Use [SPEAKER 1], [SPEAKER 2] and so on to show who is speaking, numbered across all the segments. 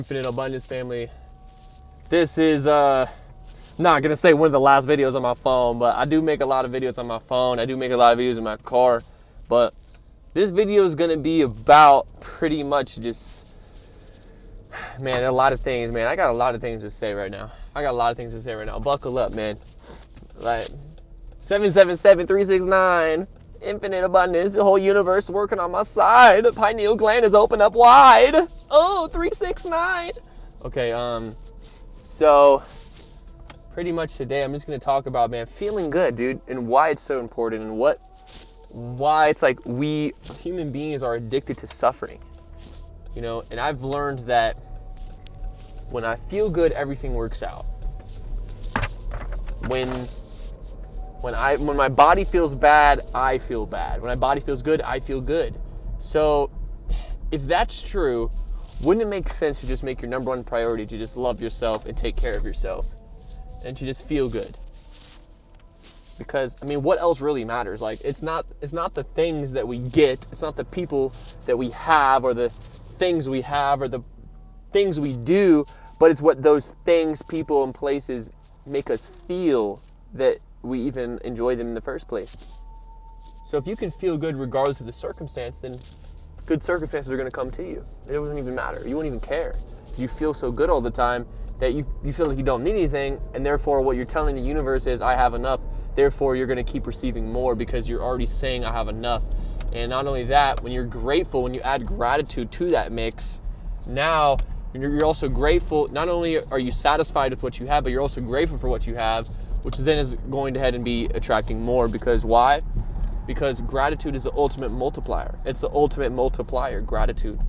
[SPEAKER 1] Infinite Abundance family. This is not gonna say one of the last videos on my phone, but I do make a lot of videos on my phone. I do make a lot of videos in my car, but this video is gonna be about pretty much just, man, a lot of things, man. I got a lot of things to say right now. Buckle up, man. Like 777-369, infinite abundance, the whole universe working on my side. The pineal gland is open up wide. Oh, 369. Okay, so pretty much today I'm just gonna talk about, man, feeling good, dude, and why it's so important, and why it's like we human beings are addicted to suffering, you know. And I've learned that when I feel good, everything works out. When my body feels bad, I feel bad. When my body feels good, I feel good. So if that's true, wouldn't it make sense to just make your number one priority to just love yourself and take care of yourself and to just feel good? Because, I mean, what else really matters? Like, it's not the things that we get, it's not the people that we have or the things we have or the things we do, but it's what those things, people, and places make us feel that we even enjoy them in the first place. So if you can feel good regardless of the circumstance, then good circumstances are going to come to you. It doesn't even matter. You won't even care. You feel so good all the time that you feel like you don't need anything, and therefore what you're telling the universe is, I have enough. Therefore you're going to keep receiving more because you're already saying, I have enough. And not only that, when you're grateful, when you add gratitude to that mix, now you're also grateful. Not only are you satisfied with what you have, but you're also grateful for what you have, which then is going ahead and be attracting more. Because why? Because gratitude is the ultimate multiplier. It's the ultimate multiplier, gratitude.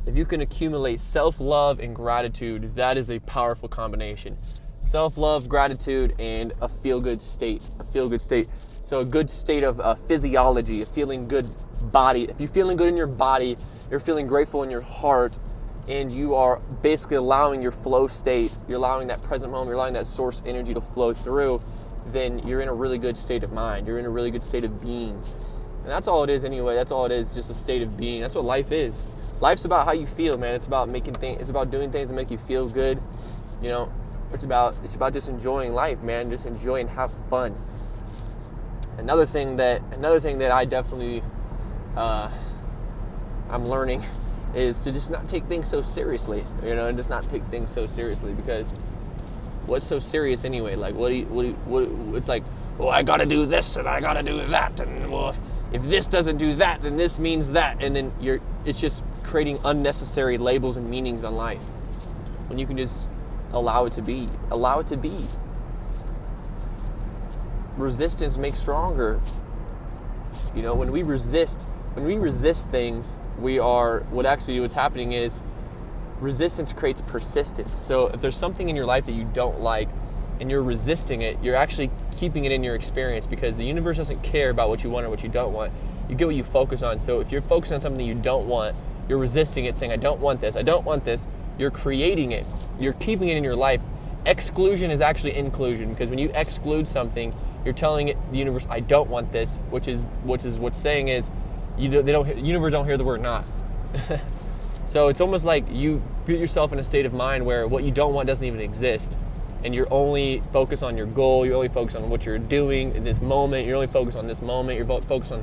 [SPEAKER 1] If you can accumulate self-love and gratitude, that is a powerful combination. Self-love, gratitude, and a feel-good state. So a good state of physiology, a feeling good body. If you're feeling good in your body, you're feeling grateful in your heart, and you are basically allowing your flow state, you're allowing that present moment, you're allowing that source energy to flow through, then you're in a really good state of mind. You're in a really good state of being. And that's all it is anyway. That's all it is, just a state of being. That's what life is. Life's about how you feel, man. It's about it's about doing things that make you feel good. You know, it's about just enjoying life, man. Just enjoy and have fun. Another thing that I definitely I'm learning is to just not take things so seriously, you know, and just not take things so seriously, because what's so serious anyway? Like, what it's like, well, I gotta do this and I gotta do that, and well, if this doesn't do that, then this means that, and then it's just creating unnecessary labels and meanings on life. When you can just allow it to be. Resistance makes stronger. You know, when we resist things, what's happening is resistance creates persistence. So if there's something in your life that you don't like and you're resisting it, you're actually keeping it in your experience, because the universe doesn't care about what you want or what you don't want. You get what you focus on. So if you're focused on something you don't want, you're resisting it, saying, I don't want this, you're creating it, you're keeping it in your life. Exclusion is actually inclusion, because when you exclude something, you're telling the universe, I don't want this, which is what's saying is, the universe don't hear the word not. So it's almost like you put yourself in a state of mind where what you don't want doesn't even exist, and you're only focused on your goal, you're only focused on what you're doing in this moment, you're only focused on this moment, you're focused on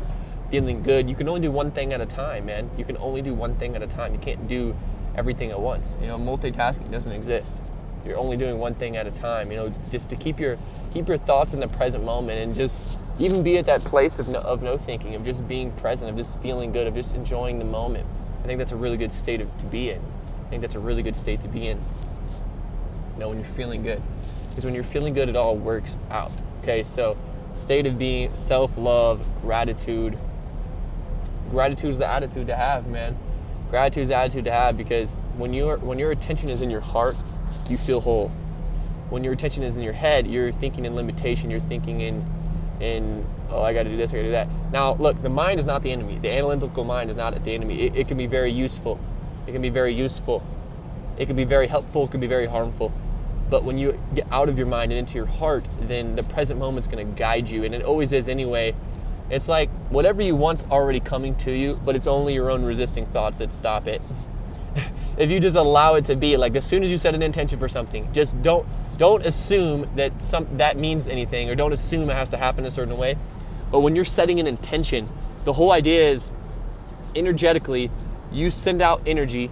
[SPEAKER 1] feeling good. You can only do one thing at a time, man. You can only do one thing at a time. You can't do everything at once. You know, multitasking doesn't exist. You're only doing one thing at a time, you know, just to keep your thoughts in the present moment, and just even be at that place of no thinking, of just being present, of just feeling good, of just enjoying the moment. I think that's a really good state to be in. You know, when you're feeling good. Because when you're feeling good, it all works out. Okay, so state of being, self-love, gratitude. Gratitude is the attitude to have, man. Gratitude is the attitude to have, because when your attention is in your heart, you feel whole. When your attention is in your head, you're thinking in limitation, you're thinking in oh, I gotta do this, I gotta do that. Now, look, the mind is not the enemy. The analytical mind is not the enemy. It can be very useful. It can be very helpful, it can be very harmful. But when you get out of your mind and into your heart, then the present moment's gonna guide you, and it always is anyway. It's like whatever you want's already coming to you, but it's only your own resisting thoughts that stop it. if you just allow it to be. Like, as soon as you set an intention for something, just don't assume that that means anything, or don't assume it has to happen a certain way. But when you're setting an intention, the whole idea is energetically, you send out energy,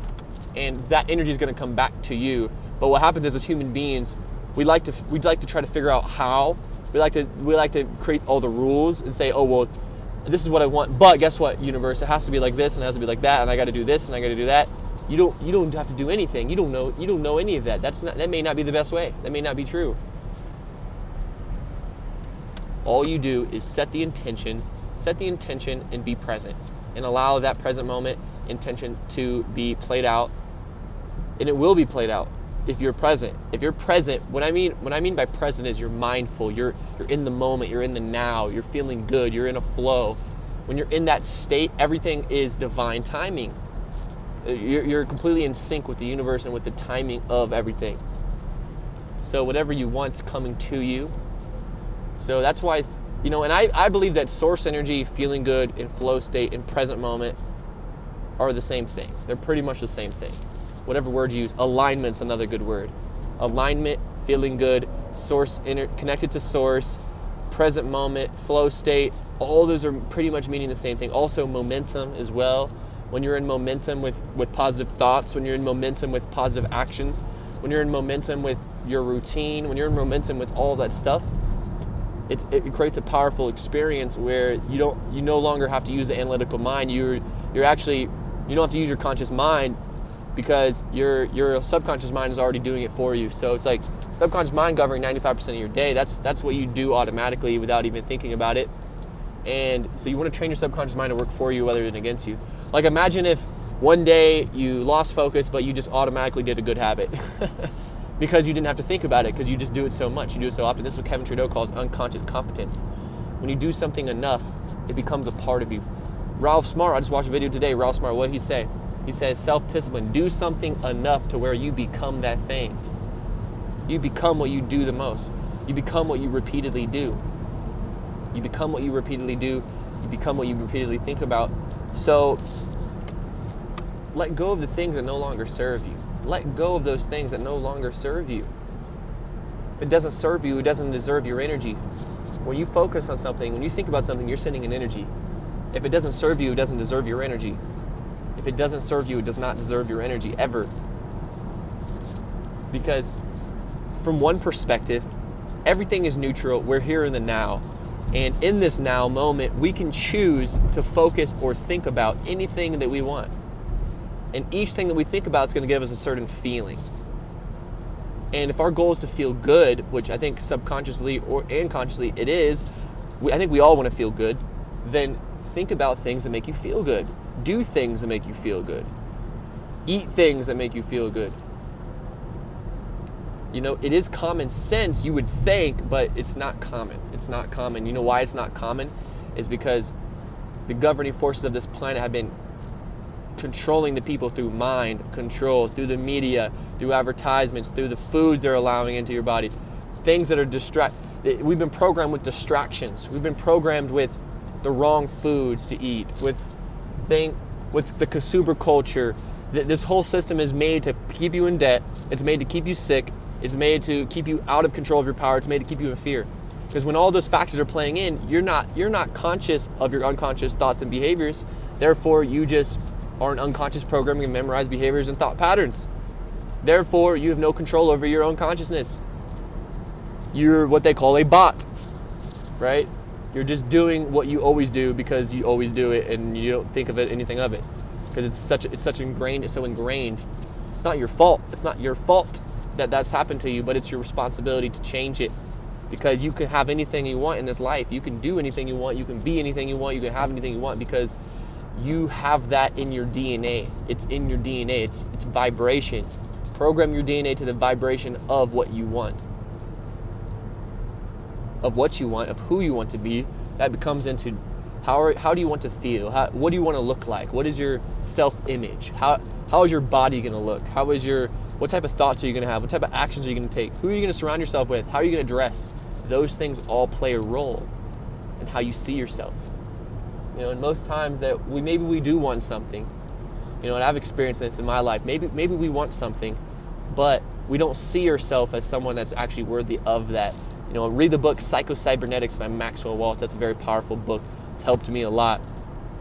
[SPEAKER 1] and that energy is going to come back to you. But what happens is, as human beings, we'd like to try to figure out how. We like to create all the rules and say, oh well, this is what I want. But guess what, universe? It has to be like this, and it has to be like that, and I got to do this, and I got to do that. You don't have to do anything. You don't know any of that. That may not be the best way. That may not be true. All you do is set the intention and be present, and allow that present moment intention to be played out, and it will be played out if you're present. If you're present, what I mean by present is you're mindful, you're in the moment, you're in the now, you're feeling good, you're in a flow. When you're in that state, everything is divine timing. You're completely in sync with the universe and with the timing of everything. So whatever you want's coming to you. So that's why, and I believe that source energy, feeling good, and flow state, and present moment are the same thing. They're pretty much the same thing. Whatever word you use, alignment's another good word. Alignment, feeling good, source, connected to source, present moment, flow state, all those are pretty much meaning the same thing. Also momentum as well. When you're in momentum with positive thoughts, when you're in momentum with positive actions, when you're in momentum with your routine, when you're in momentum with all that stuff, it creates a powerful experience where you no longer have to use the analytical mind. You don't have to use your conscious mind, because your subconscious mind is already doing it for you. So it's like subconscious mind governing 95% of your day. That's what you do automatically without even thinking about it. And so you want to train your subconscious mind to work for you rather than against you. Like, imagine if one day you lost focus, but you just automatically did a good habit because you didn't have to think about it, because you just do it so much, you do it so often. This is what Kevin Trudeau calls unconscious competence. When you do something enough, it becomes a part of you. Ralph Smart, I just watched a video today. Ralph Smart, what did he say? He says self-discipline. Do something enough to where you become that thing. You become what you do the most. You become what you repeatedly do. You become what you repeatedly do. You become what you repeatedly think about. So let go of the things that no longer serve you. Let go of those things that no longer serve you. If it doesn't serve you, it doesn't deserve your energy. When you focus on something, when you think about something, you're sending an energy. If it doesn't serve you, it doesn't deserve your energy. If it doesn't serve you, it does not deserve your energy, ever. Because from one perspective, everything is neutral. We're here in the now. And in this now moment, we can choose to focus or think about anything that we want. And each thing that we think about is going to give us a certain feeling. And if our goal is to feel good, which I think subconsciously and consciously it is, I think we all want to feel good, then think about things that make you feel good. Do things that make you feel good. Eat things that make you feel good. It is common sense, you would think, but it's not common. It's not common. You know why it's not common? It's because the governing forces of this planet have been controlling the people through mind control, through the media, through advertisements, through the foods they're allowing into your body. Things that are we've been programmed with distractions. We've been programmed with the wrong foods to eat, with the consumer culture. This whole system is made to keep you in debt. It's made to keep you sick. It's made to keep you out of control of your power. It's made to keep you in fear. Because when all those factors are playing in, you're not conscious of your unconscious thoughts and behaviors. Therefore, you just are an unconscious programming and memorized behaviors and thought patterns. Therefore, you have no control over your own consciousness. You're what they call a bot, right? You're just doing what you always do because you always do it, and you don't think of anything of it. Because it's so ingrained. It's not your fault. It's not your fault that that's happened to you, but it's your responsibility to change it. Because you can have anything you want in this life. You can do anything you want. You can be anything you want. You can have anything you want, because you have that in your DNA. It's in your DNA. It's vibration. Program your DNA to the vibration of what you want. Of what you want, of who you want to be. That becomes into how do you want to feel? What do you want to look like? What is your self-image? How is your body going to look? What type of thoughts are you going to have? What type of actions are you going to take? Who are you going to surround yourself with? How are you going to dress? Those things all play a role in how you see yourself. And most times that we do want something, You know, and I've experienced this in my life. Maybe we want something, but we don't see ourselves as someone that's actually worthy of that. You know, read the book Psycho-Cybernetics by Maxwell Waltz. That's a very powerful book. It's helped me a lot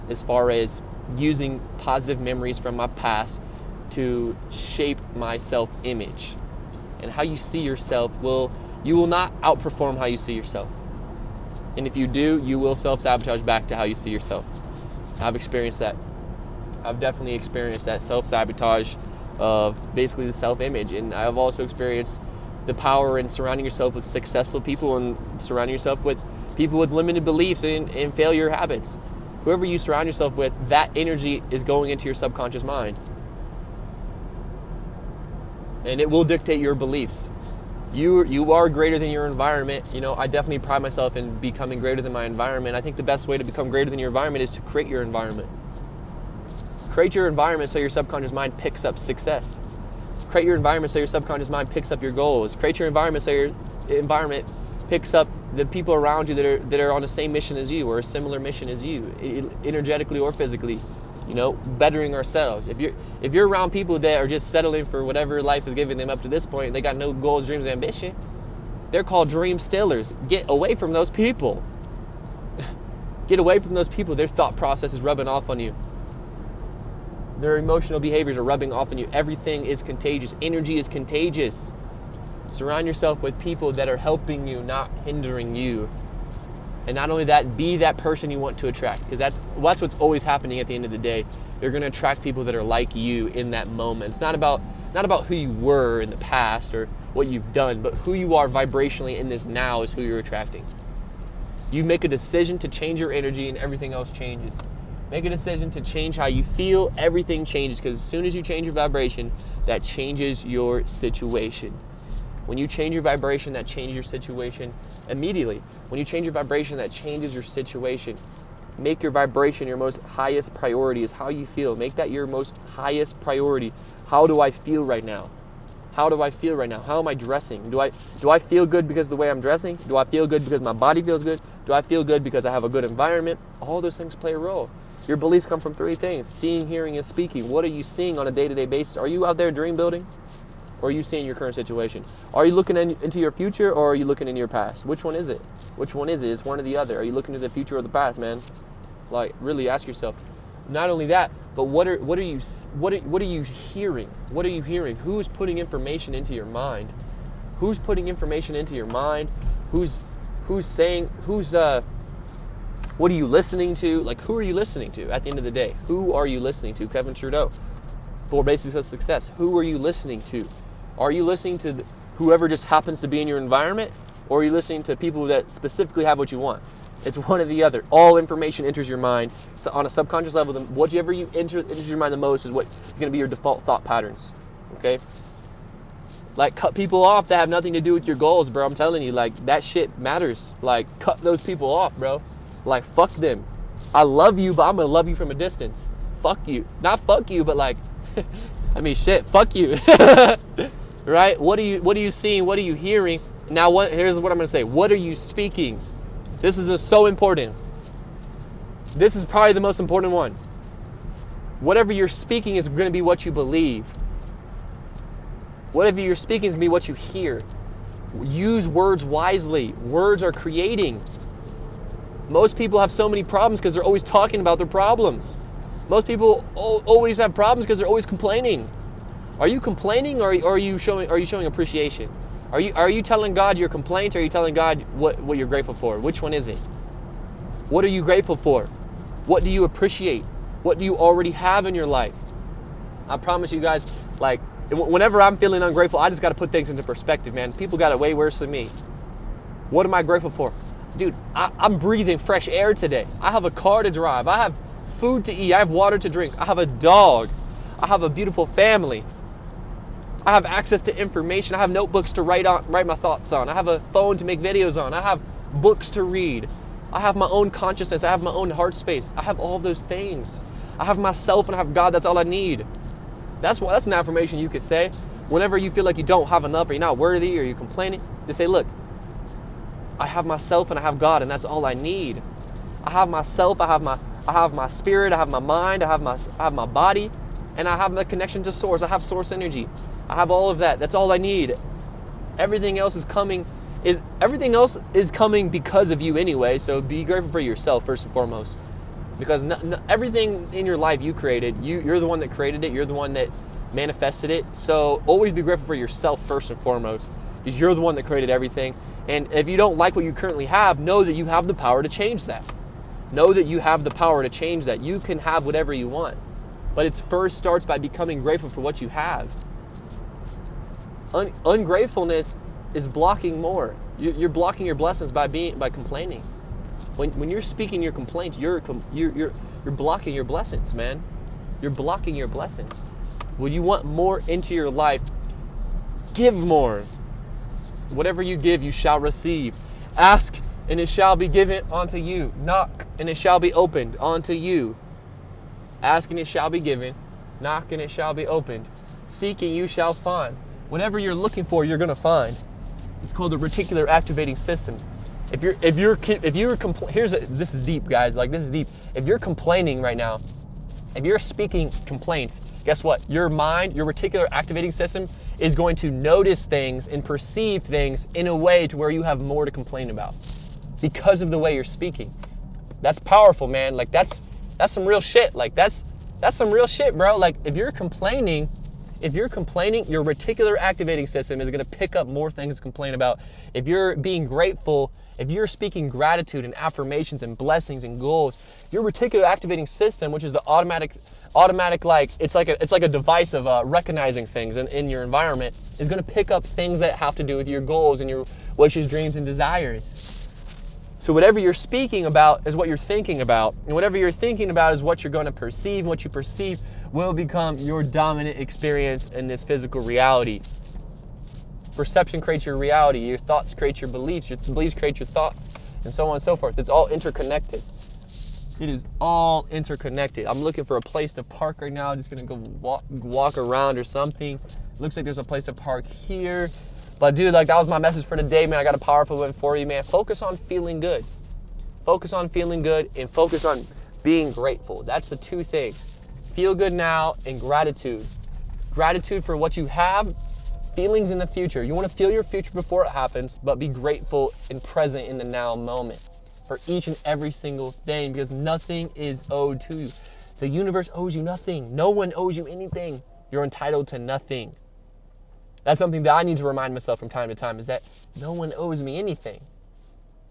[SPEAKER 1] as far as using positive memories from my past to shape my self-image. And how you see yourself you will not outperform how you see yourself. And if you do, you will self-sabotage back to how you see yourself. I've experienced that. I've definitely experienced that self-sabotage of basically the self-image. And I've also experienced the power in surrounding yourself with successful people and surrounding yourself with people with limited beliefs and failure habits. Whoever you surround yourself with, that energy is going into your subconscious mind. And it will dictate your beliefs. You are greater than your environment. You know, I definitely pride myself in becoming greater than my environment. I think the best way to become greater than your environment is to create your environment. Create your environment so your subconscious mind picks up success. Create your environment so your subconscious mind picks up your goals. Create your environment so your environment picks up the people around you that are on the same mission as you or a similar mission as you, energetically or physically. You know, bettering ourselves. If you're around people that are just settling for whatever life has given them up to this point, they got no goals, dreams, and ambition, they're called dream stealers. Get away from those people. Get away from those people. Their thought process is rubbing off on you. Their emotional behaviors are rubbing off on you. Everything is contagious. Energy is contagious. Surround yourself with people that are helping you, not hindering you. And not only that, be that person you want to attract, because that's what's always happening at the end of the day. You're going to attract people that are like you in that moment. It's not about who you were in the past or what you've done, but who you are vibrationally in this now is who you're attracting. You make a decision to change your energy and everything else changes. Make a decision to change how you feel, everything changes, because as soon as you change your vibration, that changes your situation. When you change your vibration, that changes your situation immediately. When you change your vibration, that changes your situation. Make your vibration your most highest priority is how you feel. Make that your most highest priority. How do I feel right now? How do I feel right now? How am I dressing? Do I feel good because of the way I'm dressing? Do I feel good because my body feels good? Do I feel good because I have a good environment? All those things play a role. Your beliefs come from three things: seeing, hearing, and speaking. What are you seeing on a day-to-day basis? Are you out there dream building? Or are you seeing your current situation? Are you looking into your future, or are you looking into your past? Which one is it? Which one is it? It's one or the other. Are you looking to the future or the past, man? Like, really ask yourself. Not only that, but what are you hearing? What are you hearing? Who's putting information into your mind? Who's putting information into your mind? What are you listening to? Like, who are you listening to at the end of the day? Who are you listening to? Kevin Trudeau, 4 Basics of Success. Who are you listening to? Are you listening to whoever just happens to be in your environment? Or are you listening to people that specifically have what you want? It's one or the other. All information enters your mind. So on a subconscious level, whatever you enters your mind the most is what is going to be your default thought patterns. Okay? Like, cut people off that have nothing to do with your goals, bro. I'm telling you, like, that shit matters. Like, cut those people off, bro. Like, fuck them. I love you, but I'm going to love you from a distance. Fuck you. Not fuck you, but like, I mean, shit, fuck you. Right? What are you seeing? What are you hearing? Now, here's what I'm going to say. What are you speaking? This is so important. This is probably the most important one. Whatever you're speaking is going to be what you believe. Whatever you're speaking is going to be what you hear. Use words wisely. Words are creating. Most people have so many problems because they're always talking about their problems. Most people always have problems because they're always complaining. Are you complaining, or are you showing appreciation? Are you telling God your complaints, or are you telling God what you're grateful for? Which one is it? What are you grateful for? What do you appreciate? What do you already have in your life? I promise you guys, like, whenever I'm feeling ungrateful, I just got to put things into perspective, man. People got it way worse than me. What am I grateful for? Dude, I'm breathing fresh air today. I have a car to drive. I have food to eat. I have water to drink. I have a dog. I have a beautiful family. I have access to information. I have notebooks to write my thoughts on. I have a phone to make videos on. I have books to read. I have my own consciousness. I have my own heart space. I have all those things. I have myself and I have God. That's all I need. That's an affirmation you could say. Whenever you feel like you don't have enough, or you're not worthy, or you're complaining, just say, look, I have myself and I have God, and that's all I need. I have myself, I have my spirit, I have my mind, I have my body, and I have the connection to source. I have source energy. I have all of that. That's all I need. Everything else is coming because of you anyway. So be grateful for yourself first and foremost, because everything in your life you created. You're the one that created it. You're the one that manifested it. So always be grateful for yourself first and foremost, because you're the one that created everything. And if you don't like what you currently have, know that you have the power to change that. Know that you have the power to change that. You can have whatever you want, but it first starts by becoming grateful for what you have. Ungratefulness is blocking more. You're blocking your blessings by complaining. When you're speaking your complaints, you're blocking your blessings, man. You're blocking your blessings. When you want more into your life, give more. Whatever you give, you shall receive. Ask, and it shall be given unto you. Knock, and it shall be opened unto you. Ask, and it shall be given. Knock, and it shall be opened. Seek, and you shall find. Whatever you're looking for, you're gonna find. It's called the reticular activating system. This is deep, guys. Like, this is deep. If you're complaining right now, if you're speaking complaints, guess what? Your mind, your reticular activating system is going to notice things and perceive things in a way to where you have more to complain about because of the way you're speaking. That's powerful, man. Like, that's some real shit. Like, that's some real shit, bro. Like, if you're complaining, your reticular activating system is going to pick up more things to complain about. If you're being grateful, if you're speaking gratitude and affirmations and blessings and goals, your reticular activating system, which is the automatic, like, it's like a device of recognizing things in your environment, is going to pick up things that have to do with your goals and your wishes, dreams, and desires. So whatever you're speaking about is what you're thinking about, and whatever you're thinking about is what you're going to perceive, and what you perceive will become your dominant experience in this physical reality. Perception creates your reality. Your thoughts create your beliefs. Your beliefs create your thoughts, and so on and so forth. It's all interconnected. It is all interconnected. I'm looking for a place to park right now. Just gonna go walk around or something. Looks like there's a place to park here. But dude, like, that was my message for today, man. I got a powerful one for you, man. Focus on feeling good. Focus on feeling good and focus on being grateful. That's the two things. Feel good now and gratitude. Gratitude for what you have, feelings in the future. You want to feel your future before it happens, but be grateful and present in the now moment for each and every single thing, because nothing is owed to you. The universe owes you nothing. No one owes you anything. You're entitled to nothing. That's something that I need to remind myself from time to time, is that no one owes me anything.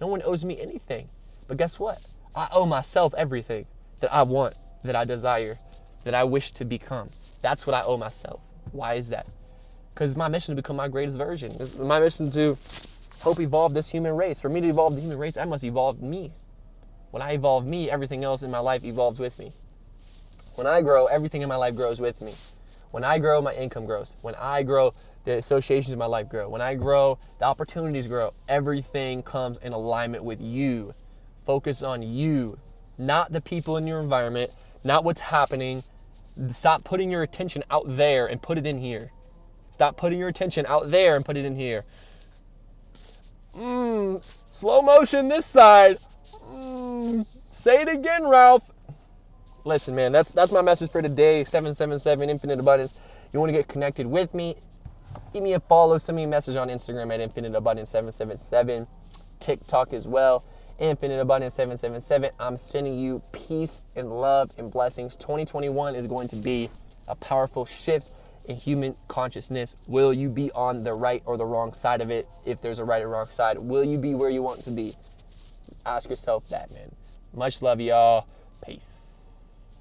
[SPEAKER 1] No one owes me anything. But guess what? I owe myself everything that I want, that I desire, that I wish to become. That's what I owe myself. Why is that? Because my mission to become my greatest version. It's my mission to help evolve this human race. For me to evolve the human race, I must evolve me. When I evolve me, everything else in my life evolves with me. When I grow, everything in my life grows with me. When I grow, my income grows. When I grow, the associations in my life grow. When I grow, the opportunities grow. Everything comes in alignment with you. Focus on you, not the people in your environment, not what's happening. Stop putting your attention out there and put it in here. Stop putting your attention out there and put it in here. Slow motion this side. Say it again, Ralph. Listen, man, that's my message for today. 777 Infinite Abundance. You want to get connected with me? Give me a follow. Send me a message on Instagram at Infinite Abundance 777. TikTok as well. Infinite Abundance 777. I'm sending you peace and love and blessings. 2021 is going to be a powerful shift in human consciousness. Will you be on the right or the wrong side of it? If there's a right or wrong side, will you be where you want to be? Ask yourself that, man. Much love, y'all. Peace.